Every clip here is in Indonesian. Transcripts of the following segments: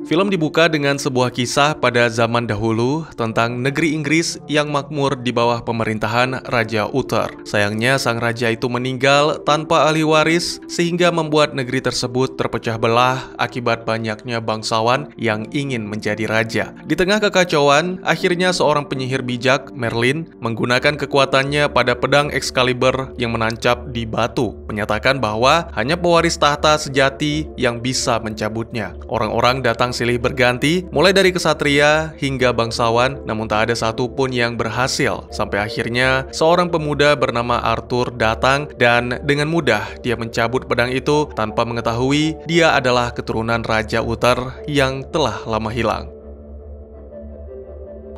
Film dibuka dengan sebuah kisah pada zaman dahulu tentang negeri Inggris yang makmur di bawah pemerintahan Raja Uther. Sayangnya sang raja itu meninggal tanpa ahli waris sehingga membuat negeri tersebut terpecah belah akibat banyaknya bangsawan yang ingin menjadi raja. Di tengah kekacauan, akhirnya seorang penyihir bijak, Merlin, menggunakan kekuatannya pada pedang Excalibur yang menancap di batu, menyatakan bahwa hanya pewaris tahta sejati yang bisa mencabutnya. Orang-orang datang silih berganti, mulai dari kesatria hingga bangsawan, namun tak ada satupun yang berhasil. Sampai akhirnya, seorang pemuda bernama Arthur datang dan dengan mudah dia mencabut pedang itu tanpa mengetahui dia adalah keturunan Raja Uther yang telah lama hilang.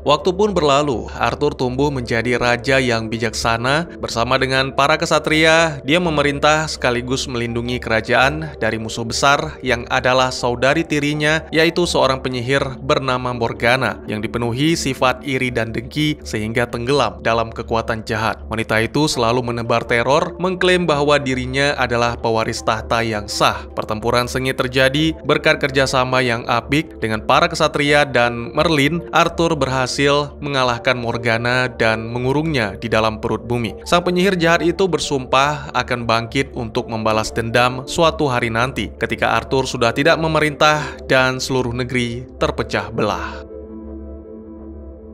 Waktu pun berlalu, Arthur tumbuh menjadi raja yang bijaksana. Bersama dengan para kesatria, dia memerintah sekaligus melindungi kerajaan dari musuh besar yang adalah saudari tirinya, yaitu seorang penyihir bernama Morgana, yang dipenuhi sifat iri dan dengki sehingga tenggelam dalam kekuatan jahat. Wanita itu selalu menebar teror, mengklaim bahwa dirinya adalah pewaris tahta yang sah. Pertempuran sengit terjadi berkat kerjasama yang apik dengan para kesatria dan Merlin. Arthur berhasil mengalahkan Morgana dan mengurungnya di dalam perut bumi. Sang penyihir jahat itu bersumpah akan bangkit untuk membalas dendam suatu hari nanti ketika Arthur sudah tidak memerintah dan seluruh negeri terpecah belah.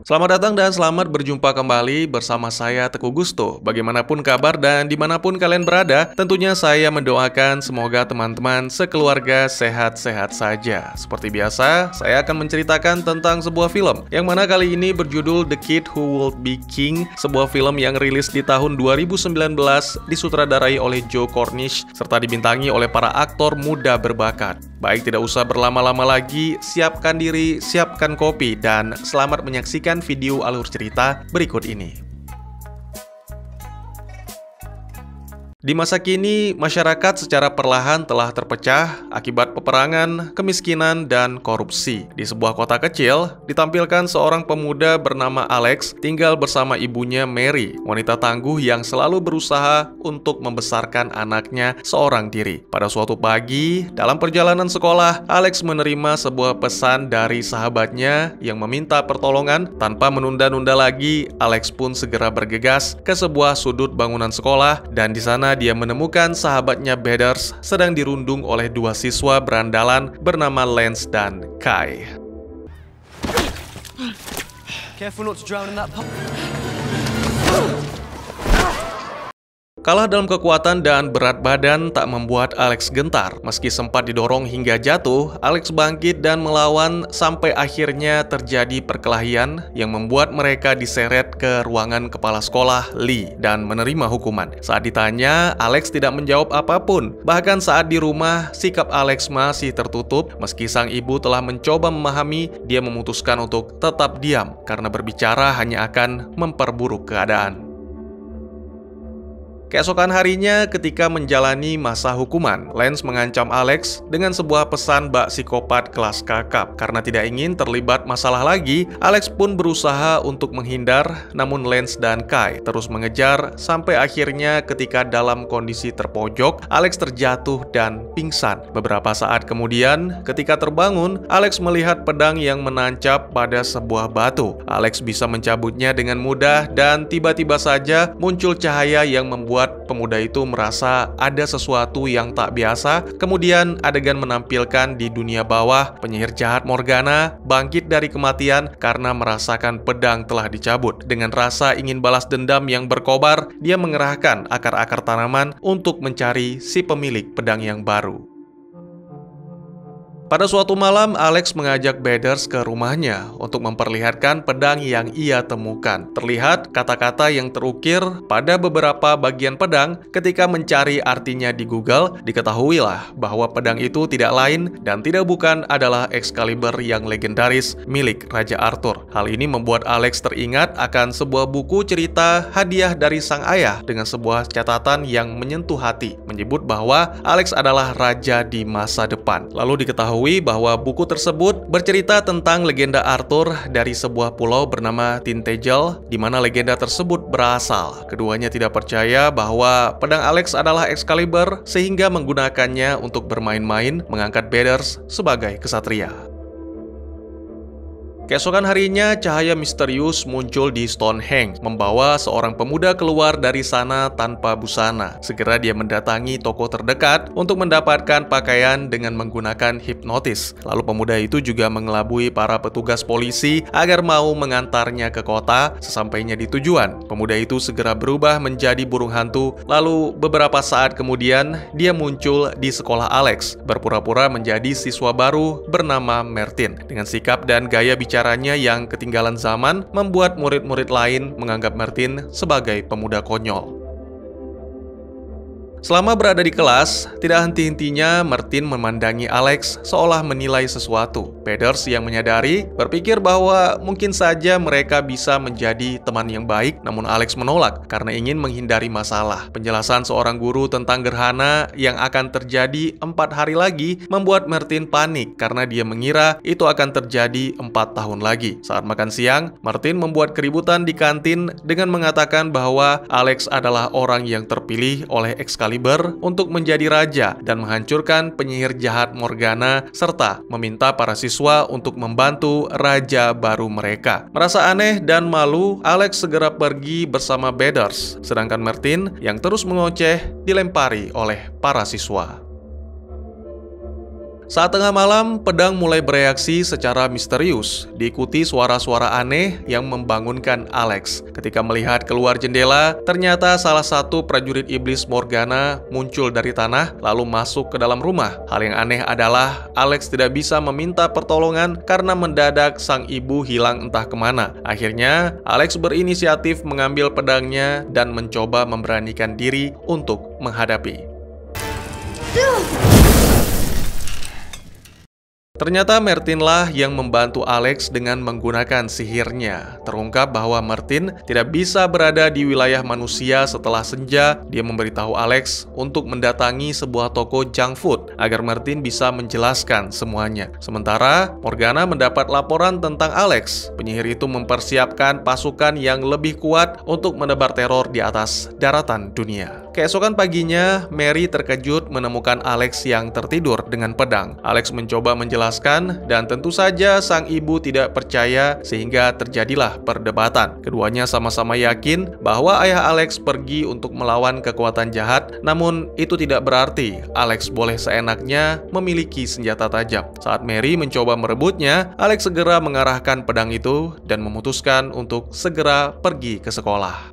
Selamat datang dan selamat berjumpa kembali bersama saya Teguh Gusto. Bagaimanapun kabar dan dimanapun kalian berada, tentunya saya mendoakan semoga teman-teman sekeluarga sehat-sehat saja. Seperti biasa, saya akan menceritakan tentang sebuah film, yang mana kali ini berjudul The Kid Who Would Be King, sebuah film yang rilis di tahun 2019, disutradarai oleh Joe Cornish, serta dibintangi oleh para aktor muda berbakat. Baik, tidak usah berlama-lama lagi, siapkan diri, siapkan kopi, dan selamat menyaksikan video alur cerita berikut ini. Di masa kini, masyarakat secara perlahan telah terpecah akibat peperangan, kemiskinan, dan korupsi. Di sebuah kota kecil, ditampilkan seorang pemuda bernama Alex tinggal bersama ibunya Mary, wanita tangguh yang selalu berusaha untuk membesarkan anaknya seorang diri. Pada suatu pagi, dalam perjalanan sekolah, Alex menerima sebuah pesan dari sahabatnya yang meminta pertolongan. Tanpa menunda-nunda lagi, Alex pun segera bergegas ke sebuah sudut bangunan sekolah, dan di sana dia menemukan sahabatnya Bathurst sedang dirundung oleh dua siswa berandalan bernama Lance dan Kai. Careful not to drown in that pub. Kalah dalam kekuatan dan berat badan tak membuat Alex gentar. Meski sempat didorong hingga jatuh, Alex bangkit dan melawan sampai akhirnya terjadi perkelahian yang membuat mereka diseret ke ruangan kepala sekolah Lee dan menerima hukuman. Saat ditanya, Alex tidak menjawab apapun. Bahkan saat di rumah, sikap Alex masih tertutup. Meski sang ibu telah mencoba memahami, dia memutuskan untuk tetap diam karena berbicara hanya akan memperburuk keadaan. Keesokan harinya, ketika menjalani masa hukuman, Lance mengancam Alex dengan sebuah pesan bak psikopat kelas kakap. Karena tidak ingin terlibat masalah lagi, Alex pun berusaha untuk menghindar, namun Lance dan Kai terus mengejar sampai akhirnya ketika dalam kondisi terpojok, Alex terjatuh dan pingsan. Beberapa saat kemudian, ketika terbangun, Alex melihat pedang yang menancap pada sebuah batu. Alex bisa mencabutnya dengan mudah dan tiba-tiba saja muncul cahaya yang membuat pemuda itu merasa ada sesuatu yang tak biasa. Kemudian adegan menampilkan di dunia bawah, penyihir jahat Morgana bangkit dari kematian karena merasakan pedang telah dicabut. Dengan rasa ingin balas dendam yang berkobar, dia mengerahkan akar-akar tanaman untuk mencari si pemilik pedang yang baru. Pada suatu malam, Alex mengajak Bathurst ke rumahnya untuk memperlihatkan pedang yang ia temukan. Terlihat kata-kata yang terukir pada beberapa bagian pedang. Ketika mencari artinya di Google, diketahuilah bahwa pedang itu tidak lain dan tidak bukan adalah Excalibur yang legendaris milik Raja Arthur. Hal ini membuat Alex teringat akan sebuah buku cerita hadiah dari sang ayah dengan sebuah catatan yang menyentuh hati, menyebut bahwa Alex adalah raja di masa depan. Lalu diketahui bahwa buku tersebut bercerita tentang legenda Arthur dari sebuah pulau bernama Tintagel, di mana legenda tersebut berasal. Keduanya tidak percaya bahwa pedang Alex adalah Excalibur, sehingga menggunakannya untuk bermain-main mengangkat Bathurst sebagai kesatria. Keesokan harinya, cahaya misterius muncul di Stonehenge, membawa seorang pemuda keluar dari sana tanpa busana. Segera dia mendatangi toko terdekat untuk mendapatkan pakaian dengan menggunakan hipnotis. Lalu pemuda itu juga mengelabui para petugas polisi agar mau mengantarnya ke kota. Sesampainya di tujuan, pemuda itu segera berubah menjadi burung hantu. Lalu beberapa saat kemudian, dia muncul di sekolah Alex, berpura-pura menjadi siswa baru bernama Martin. Dengan sikap dan gaya bicaranya yang ketinggalan zaman, membuat murid-murid lain menganggap Martin sebagai pemuda konyol. Selama berada di kelas, tidak henti-hentinya Martin memandangi Alex seolah menilai sesuatu. Pedders yang menyadari berpikir bahwa mungkin saja mereka bisa menjadi teman yang baik, namun Alex menolak karena ingin menghindari masalah. Penjelasan seorang guru tentang gerhana yang akan terjadi 4 hari lagi membuat Martin panik karena dia mengira itu akan terjadi 4 tahun lagi. Saat makan siang, Martin membuat keributan di kantin dengan mengatakan bahwa Alex adalah orang yang terpilih oleh Excalibur untuk menjadi raja dan menghancurkan penyihir jahat Morgana serta meminta para siswa untuk membantu raja baru mereka. Merasa aneh dan malu, Alex segera pergi bersama Pedders, sedangkan Martin yang terus mengoceh dilempari oleh para siswa. Saat tengah malam, pedang mulai bereaksi secara misterius, diikuti suara-suara aneh yang membangunkan Alex. Ketika melihat keluar jendela, ternyata salah satu prajurit iblis Morgana muncul dari tanah lalu masuk ke dalam rumah. Hal yang aneh adalah Alex tidak bisa meminta pertolongan karena mendadak sang ibu hilang entah kemana. Akhirnya, Alex berinisiatif mengambil pedangnya dan mencoba memberanikan diri untuk menghadapi. Ternyata Martinlah yang membantu Alex dengan menggunakan sihirnya. Terungkap bahwa Martin tidak bisa berada di wilayah manusia setelah senja. Dia memberitahu Alex untuk mendatangi sebuah toko junk food agar Martin bisa menjelaskan semuanya. Sementara Morgana mendapat laporan tentang Alex. Penyihir itu mempersiapkan pasukan yang lebih kuat untuk menebar teror di atas daratan dunia. Keesokan paginya, Mary terkejut menemukan Alex yang tertidur dengan pedang. Alex mencoba menjelaskan dan tentu saja sang ibu tidak percaya sehingga terjadilah perdebatan. Keduanya sama-sama yakin bahwa ayah Alex pergi untuk melawan kekuatan jahat, namun itu tidak berarti Alex boleh seenaknya memiliki senjata tajam. Saat Mary mencoba merebutnya, Alex segera mengarahkan pedang itu dan memutuskan untuk segera pergi ke sekolah.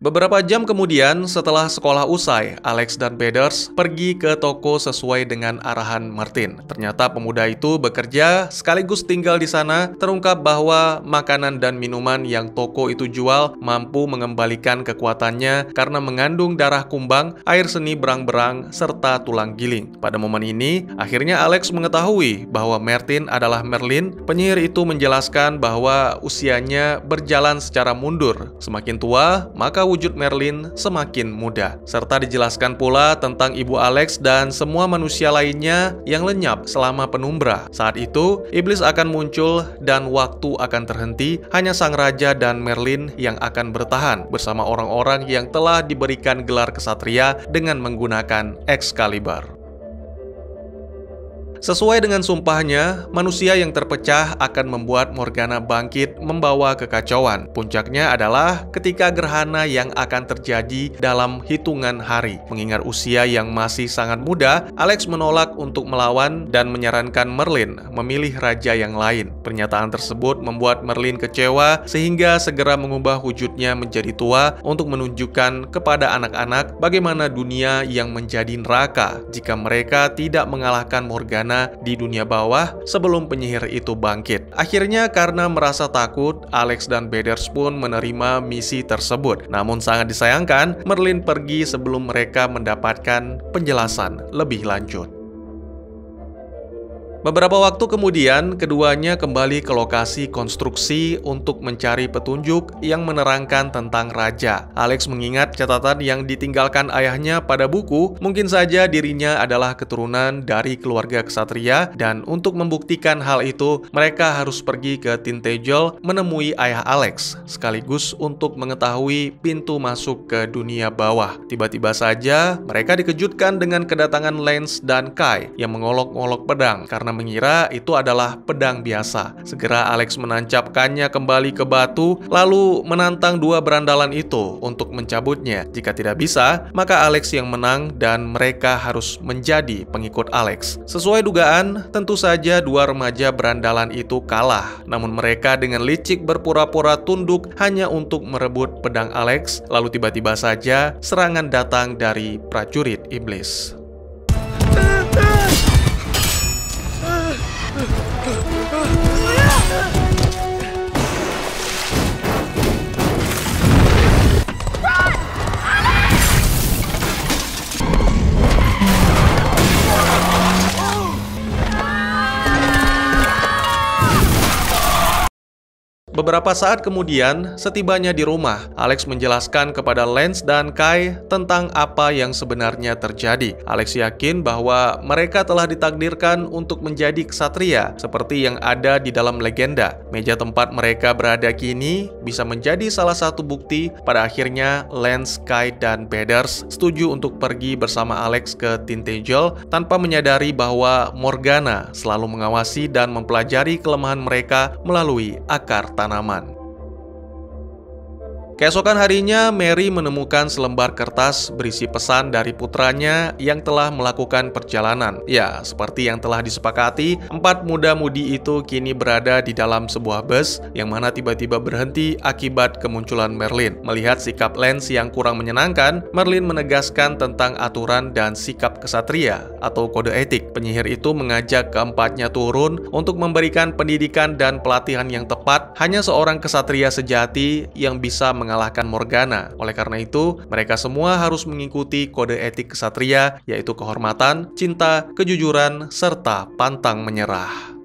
Beberapa jam kemudian, setelah sekolah usai, Alex dan Pedders pergi ke toko sesuai dengan arahan Martin. Ternyata pemuda itu bekerja sekaligus tinggal di sana. Terungkap bahwa makanan dan minuman yang toko itu jual mampu mengembalikan kekuatannya karena mengandung darah kumbang, air seni berang-berang, serta tulang giling. Pada momen ini, akhirnya Alex mengetahui bahwa Martin adalah Merlin. Penyihir itu menjelaskan bahwa usianya berjalan secara mundur. Semakin tua, maka wujud Merlin semakin muda. Serta dijelaskan pula tentang ibu Alex dan semua manusia lainnya yang lenyap selama penumbra. Saat itu, iblis akan muncul dan waktu akan terhenti. Hanya sang raja dan Merlin yang akan bertahan bersama orang-orang yang telah diberikan gelar kesatria dengan menggunakan Excalibur. Sesuai dengan sumpahnya, manusia yang terpecah akan membuat Morgana bangkit membawa kekacauan. Puncaknya adalah ketika gerhana yang akan terjadi dalam hitungan hari. Mengingat usia yang masih sangat muda, Alex menolak untuk melawan dan menyarankan Merlin memilih raja yang lain. Pernyataan tersebut membuat Merlin kecewa sehingga segera mengubah wujudnya menjadi tua untuk menunjukkan kepada anak-anak bagaimana dunia yang menjadi neraka jika mereka tidak mengalahkan Morgana di dunia bawah sebelum penyihir itu bangkit. Akhirnya karena merasa takut, Alex dan Pedders pun menerima misi tersebut. Namun sangat disayangkan, Merlin pergi sebelum mereka mendapatkan penjelasan lebih lanjut. Beberapa waktu kemudian, keduanya kembali ke lokasi konstruksi untuk mencari petunjuk yang menerangkan tentang raja. Alex mengingat catatan yang ditinggalkan ayahnya pada buku, mungkin saja dirinya adalah keturunan dari keluarga ksatria, dan untuk membuktikan hal itu, mereka harus pergi ke Tintagel menemui ayah Alex, sekaligus untuk mengetahui pintu masuk ke dunia bawah. Tiba-tiba saja, mereka dikejutkan dengan kedatangan Lance dan Kai yang mengolok-olok pedang karena karena mengira itu adalah pedang biasa. Segera Alex menancapkannya kembali ke batu, lalu menantang dua berandalan itu untuk mencabutnya. Jika tidak bisa, maka Alex yang menang dan mereka harus menjadi pengikut Alex. Sesuai dugaan, tentu saja dua remaja berandalan itu kalah. Namun mereka dengan licik berpura-pura tunduk hanya untuk merebut pedang Alex. Lalu tiba-tiba saja serangan datang dari prajurit iblis. Beberapa saat kemudian, setibanya di rumah, Alex menjelaskan kepada Lance dan Kai tentang apa yang sebenarnya terjadi. Alex yakin bahwa mereka telah ditakdirkan untuk menjadi ksatria, seperti yang ada di dalam legenda. Meja tempat mereka berada kini bisa menjadi salah satu bukti pada akhirnya Lance, Kai, dan Bathurst setuju untuk pergi bersama Alex ke Tintagel tanpa menyadari bahwa Morgana selalu mengawasi dan mempelajari kelemahan mereka melalui akar tanaman. Keesokan harinya, Mary menemukan selembar kertas berisi pesan dari putranya yang telah melakukan perjalanan. Ya, seperti yang telah disepakati, 4 muda-mudi itu kini berada di dalam sebuah bus yang mana tiba-tiba berhenti akibat kemunculan Merlin. Melihat sikap Lance yang kurang menyenangkan, Merlin menegaskan tentang aturan dan sikap kesatria atau kode etik. Penyihir itu mengajak keempatnya turun untuk memberikan pendidikan dan pelatihan yang tepat. Hanya seorang kesatria sejati yang bisa mengalahkan Morgana. Oleh karena itu, mereka semua harus mengikuti kode etik kesatria, yaitu kehormatan, cinta, kejujuran, serta pantang menyerah.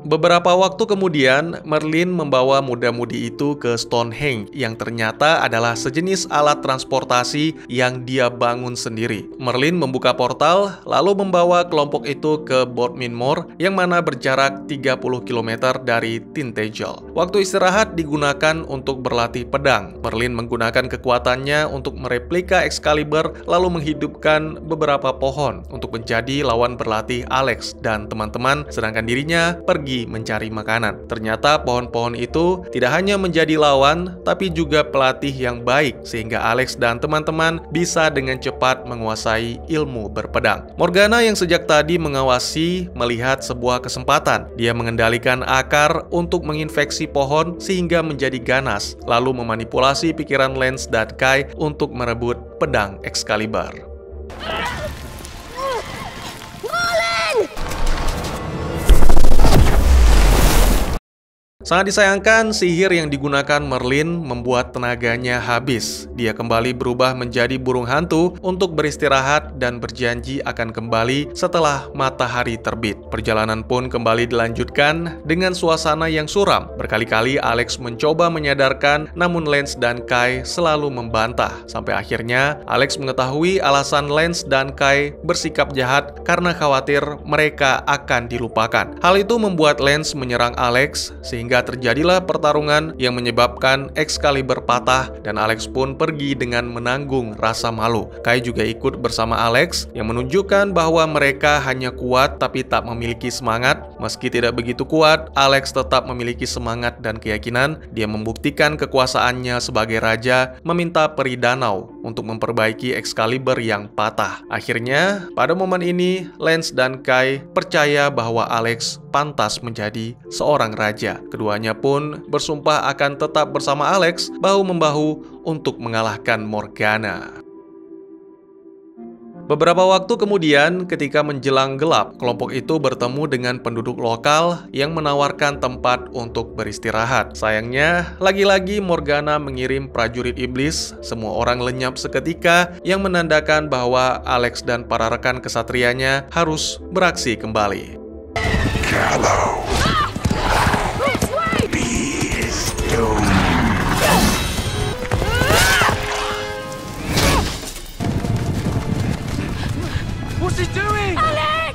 Beberapa waktu kemudian, Merlin membawa muda-mudi itu ke Stonehenge yang ternyata adalah sejenis alat transportasi yang dia bangun sendiri. Merlin membuka portal, lalu membawa kelompok itu ke Bodmin Moor yang mana berjarak 30 km dari Tintagel. Waktu istirahat digunakan untuk berlatih pedang. Merlin menggunakan kekuatannya untuk mereplika Excalibur lalu menghidupkan beberapa pohon untuk menjadi lawan berlatih Alex dan teman-teman, sedangkan dirinya pergi mencari makanan. Ternyata pohon-pohon itu tidak hanya menjadi lawan, tapi juga pelatih yang baik, sehingga Alex dan teman-teman bisa dengan cepat menguasai ilmu berpedang. Morgana yang sejak tadi mengawasi melihat sebuah kesempatan. Dia mengendalikan akar untuk menginfeksi pohon sehingga menjadi ganas, lalu memanipulasi pikiran Lance dan Kai untuk merebut pedang Excalibur. Sangat disayangkan, sihir yang digunakan Merlin membuat tenaganya habis. Dia kembali berubah menjadi burung hantu untuk beristirahat dan berjanji akan kembali setelah matahari terbit. Perjalanan pun kembali dilanjutkan dengan suasana yang suram. Berkali-kali Alex mencoba menyadarkan, namun Lance dan Kai selalu membantah. Sampai akhirnya, Alex mengetahui alasan Lance dan Kai bersikap jahat karena khawatir mereka akan dilupakan. Hal itu membuat Lance menyerang Alex, sehingga terjadilah pertarungan yang menyebabkan Excalibur patah dan Alex pun pergi dengan menanggung rasa malu. Kai juga ikut bersama Alex yang menunjukkan bahwa mereka hanya kuat tapi tak memiliki semangat. Meski tidak begitu kuat, Alex tetap memiliki semangat dan keyakinan. Dia membuktikan kekuasaannya sebagai raja, meminta peri danau untuk memperbaiki Excalibur yang patah. Akhirnya, pada momen ini, Lance dan Kai percaya bahwa Alex pantas menjadi seorang raja. Keduanya pun bersumpah akan tetap bersama Alex bahu-membahu untuk mengalahkan Morgana. Beberapa waktu kemudian, ketika menjelang gelap, kelompok itu bertemu dengan penduduk lokal yang menawarkan tempat untuk beristirahat. Sayangnya, lagi-lagi Morgana mengirim prajurit iblis. Semua orang lenyap seketika yang menandakan bahwa Alex dan para rekan kesatrianya harus beraksi kembali. Gallo. What's he doing? Alex!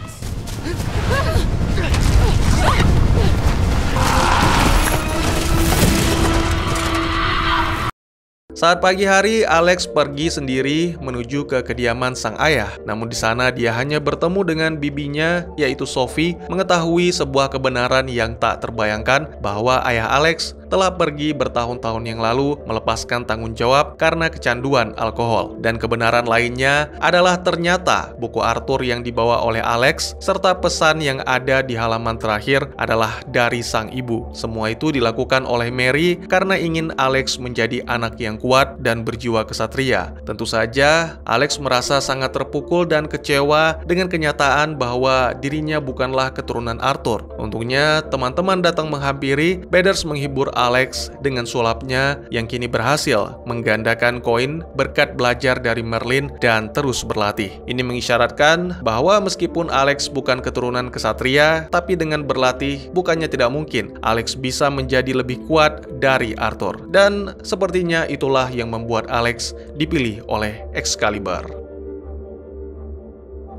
Saat pagi hari, Alex pergi sendiri menuju ke kediaman sang ayah. Namun di sana dia hanya bertemu dengan bibinya, yaitu Sophie, mengetahui sebuah kebenaran yang tak terbayangkan bahwa ayah Alex telah pergi bertahun-tahun yang lalu melepaskan tanggung jawab karena kecanduan alkohol. Dan kebenaran lainnya adalah ternyata buku Arthur yang dibawa oleh Alex serta pesan yang ada di halaman terakhir adalah dari sang ibu. Semua itu dilakukan oleh Mary karena ingin Alex menjadi anak yang kuat dan berjiwa kesatria. Tentu saja, Alex merasa sangat terpukul dan kecewa dengan kenyataan bahwa dirinya bukanlah keturunan Arthur. Untungnya, teman-teman datang menghampiri. Bathurst menghibur Alex dengan sulapnya yang kini berhasil menggandakan koin berkat belajar dari Merlin dan terus berlatih. Ini mengisyaratkan bahwa meskipun Alex bukan keturunan kesatria, tapi dengan berlatih bukannya tidak mungkin Alex bisa menjadi lebih kuat dari Arthur. Dan sepertinya itulah yang membuat Alex dipilih oleh Excalibur.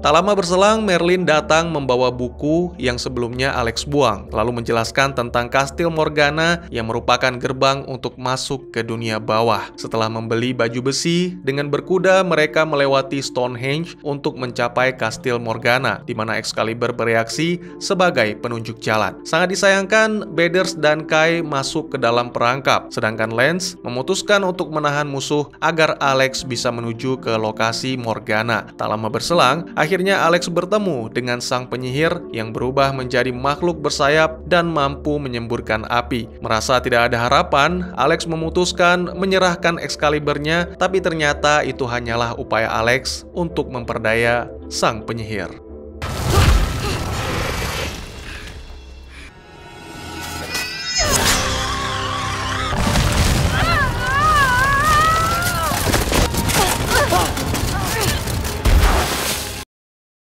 Tak lama berselang, Merlin datang membawa buku yang sebelumnya Alex buang, lalu menjelaskan tentang Kastil Morgana yang merupakan gerbang untuk masuk ke dunia bawah. Setelah membeli baju besi, dengan berkuda mereka melewati Stonehenge untuk mencapai Kastil Morgana, di mana Excalibur bereaksi sebagai penunjuk jalan. Sangat disayangkan, Bathurst dan Kai masuk ke dalam perangkap, sedangkan Lance memutuskan untuk menahan musuh agar Alex bisa menuju ke lokasi Morgana. Tak lama berselang, akhirnya Alex bertemu dengan sang penyihir yang berubah menjadi makhluk bersayap dan mampu menyemburkan api. Merasa tidak ada harapan, Alex memutuskan menyerahkan Excalibur-nya, tapi ternyata itu hanyalah upaya Alex untuk memperdaya sang penyihir.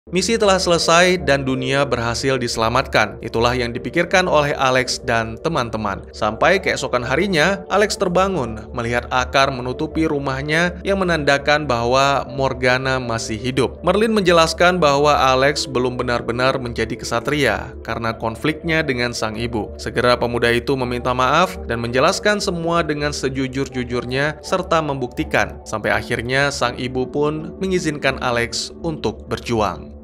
Misi telah selesai dan dunia berhasil diselamatkan. Itulah yang dipikirkan oleh Alex dan teman-teman. Sampai keesokan harinya, Alex terbangun melihat akar menutupi rumahnya yang menandakan bahwa Morgana masih hidup. Merlin menjelaskan bahwa Alex belum benar-benar menjadi kesatria karena konfliknya dengan sang ibu. Segera pemuda itu meminta maaf dan menjelaskan semua dengan sejujur-jujurnya serta membuktikan. Sampai akhirnya sang ibu pun mengizinkan Alex untuk berjuang.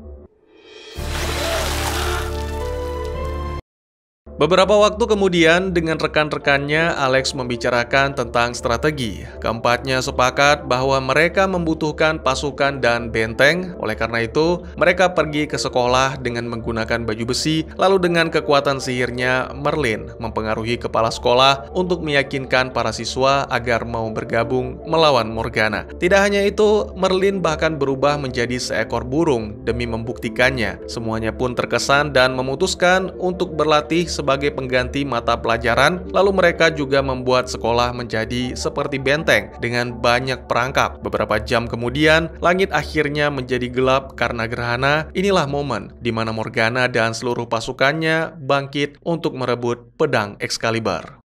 Beberapa waktu kemudian, dengan rekan-rekannya, Alex membicarakan tentang strategi. Keempatnya sepakat bahwa mereka membutuhkan pasukan dan benteng. Oleh karena itu, mereka pergi ke sekolah dengan menggunakan baju besi. Lalu dengan kekuatan sihirnya, Merlin mempengaruhi kepala sekolah untuk meyakinkan para siswa agar mau bergabung melawan Morgana. Tidak hanya itu, Merlin bahkan berubah menjadi seekor burung demi membuktikannya. Semuanya pun terkesan dan memutuskan untuk berlatih sebagai pengganti mata pelajaran. Lalu mereka juga membuat sekolah menjadi seperti benteng dengan banyak perangkap. Beberapa jam kemudian, langit akhirnya menjadi gelap karena gerhana. Inilah momen di mana Morgana dan seluruh pasukannya bangkit untuk merebut pedang Excalibur.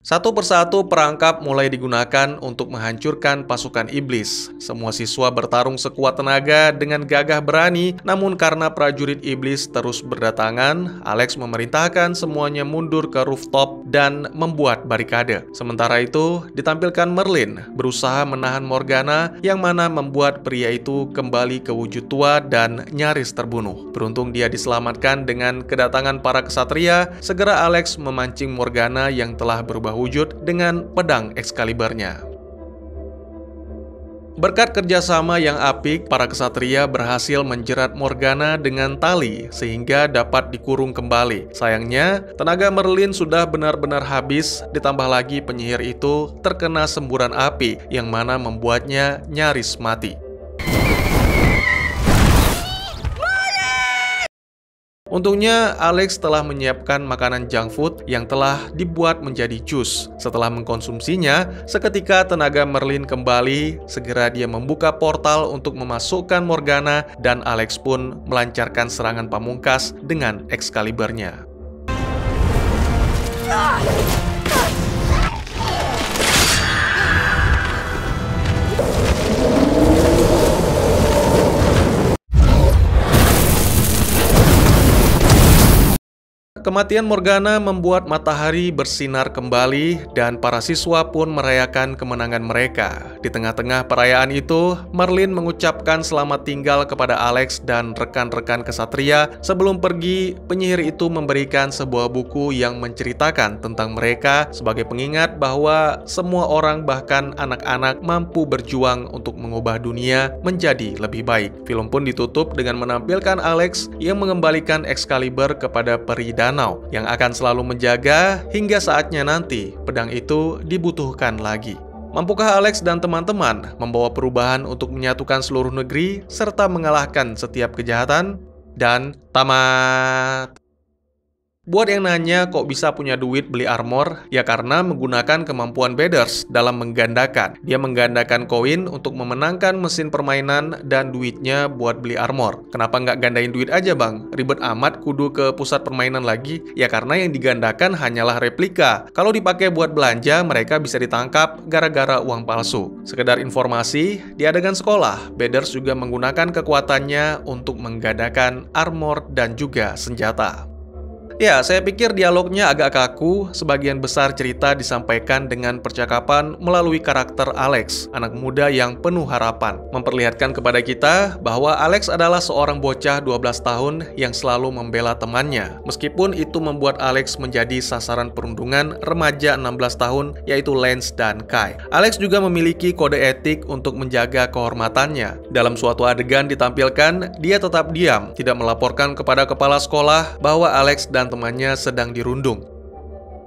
Satu persatu perangkap mulai digunakan untuk menghancurkan pasukan iblis. Semua siswa bertarung sekuat tenaga dengan gagah berani, namun karena prajurit iblis terus berdatangan, Alex memerintahkan semuanya mundur ke rooftop dan membuat barikade. Sementara itu, ditampilkan Merlin berusaha menahan Morgana, yang mana membuat pria itu kembali ke wujud tua dan nyaris terbunuh. Beruntung dia diselamatkan dengan kedatangan para kesatria. Segera Alex memancing Morgana yang telah berubah wujud dengan pedang Excalibur-nya. Berkat kerjasama yang apik, para kesatria berhasil menjerat Morgana dengan tali sehingga dapat dikurung kembali. Sayangnya, tenaga Merlin sudah benar-benar habis, ditambah lagi penyihir itu terkena semburan api yang mana membuatnya nyaris mati. Untungnya, Alex telah menyiapkan makanan junk food yang telah dibuat menjadi jus. Setelah mengkonsumsinya, seketika tenaga Merlin kembali, segera dia membuka portal untuk memasukkan Morgana dan Alex pun melancarkan serangan pamungkas dengan Excalibur-nya. Kematian Morgana membuat matahari bersinar kembali dan para siswa pun merayakan kemenangan mereka. Di tengah-tengah perayaan itu, Merlin mengucapkan selamat tinggal kepada Alex dan rekan-rekan kesatria. Sebelum pergi, penyihir itu memberikan sebuah buku yang menceritakan tentang mereka sebagai pengingat bahwa semua orang, bahkan anak-anak, mampu berjuang untuk mengubah dunia menjadi lebih baik. Film pun ditutup dengan menampilkan Alex yang mengembalikan Excalibur kepada peri danau yang akan selalu menjaga hingga saatnya nanti pedang itu dibutuhkan lagi. Mampukah Alex dan teman-teman membawa perubahan untuk menyatukan seluruh negeri serta mengalahkan setiap kejahatan? Dan tamat. Buat yang nanya kok bisa punya duit beli armor, ya karena menggunakan kemampuan Badders dalam menggandakan. Dia menggandakan koin untuk memenangkan mesin permainan dan duitnya buat beli armor. Kenapa nggak gandain duit aja bang? Ribet amat kudu ke pusat permainan lagi? Ya karena yang digandakan hanyalah replika. Kalau dipakai buat belanja, mereka bisa ditangkap gara-gara uang palsu. Sekedar informasi, di adegan sekolah, Badders juga menggunakan kekuatannya untuk menggandakan armor dan juga senjata. Ya, saya pikir dialognya agak kaku, sebagian besar cerita disampaikan dengan percakapan melalui karakter Alex, anak muda yang penuh harapan, memperlihatkan kepada kita bahwa Alex adalah seorang bocah 12 tahun yang selalu membela temannya, meskipun itu membuat Alex menjadi sasaran perundungan remaja 16 tahun, yaitu Lance dan Kai. Alex juga memiliki kode etik untuk menjaga kehormatannya. Dalam suatu adegan ditampilkan, dia tetap diam, tidak melaporkan kepada kepala sekolah bahwa Alex dan temannya sedang dirundung.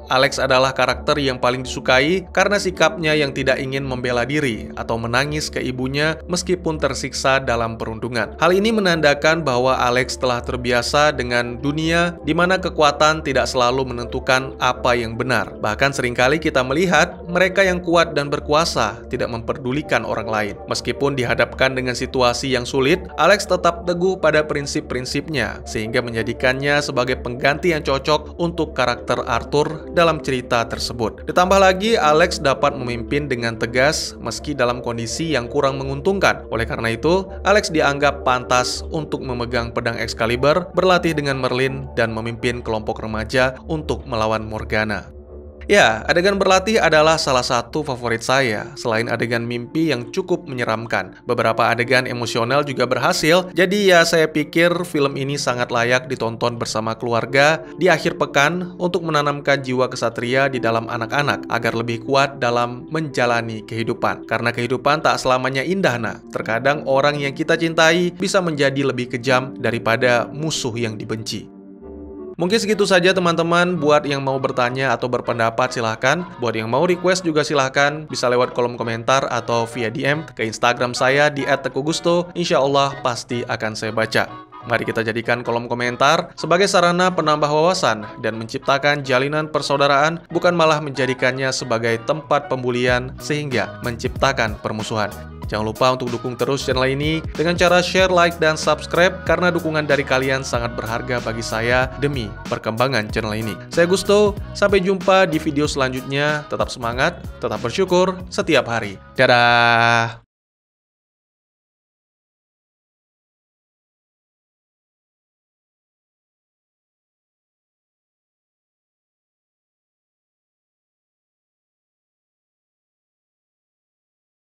Alex adalah karakter yang paling disukai karena sikapnya yang tidak ingin membela diri atau menangis ke ibunya meskipun tersiksa dalam perundungan. Hal ini menandakan bahwa Alex telah terbiasa dengan dunia di mana kekuatan tidak selalu menentukan apa yang benar. Bahkan seringkali kita melihat mereka yang kuat dan berkuasa tidak memperdulikan orang lain. Meskipun dihadapkan dengan situasi yang sulit, Alex tetap teguh pada prinsip-prinsipnya sehingga menjadikannya sebagai pengganti yang cocok untuk karakter Arthur dalam cerita tersebut. Ditambah lagi, Alex dapat memimpin dengan tegas meski dalam kondisi yang kurang menguntungkan. Oleh karena itu, Alex dianggap pantas untuk memegang pedang Excalibur, berlatih dengan Merlin, dan memimpin kelompok remaja untuk melawan Morgana. Ya, adegan berlatih adalah salah satu favorit saya, selain adegan mimpi yang cukup menyeramkan. Beberapa adegan emosional juga berhasil, jadi ya saya pikir film ini sangat layak ditonton bersama keluarga di akhir pekan untuk menanamkan jiwa kesatria di dalam anak-anak agar lebih kuat dalam menjalani kehidupan. Karena kehidupan tak selamanya indah, nah. Terkadang orang yang kita cintai bisa menjadi lebih kejam daripada musuh yang dibenci. Mungkin segitu saja teman-teman. Buat yang mau bertanya atau berpendapat silahkan. Buat yang mau request juga silahkan. Bisa lewat kolom komentar atau via DM ke Instagram saya di @teguhgusto. Insya Allah pasti akan saya baca. Mari kita jadikan kolom komentar sebagai sarana penambah wawasan dan menciptakan jalinan persaudaraan, bukan malah menjadikannya sebagai tempat pembulian sehingga menciptakan permusuhan. Jangan lupa untuk dukung terus channel ini dengan cara share, like, dan subscribe karena dukungan dari kalian sangat berharga bagi saya demi perkembangan channel ini. Saya Gusto, sampai jumpa di video selanjutnya. Tetap semangat, tetap bersyukur setiap hari. Dadah!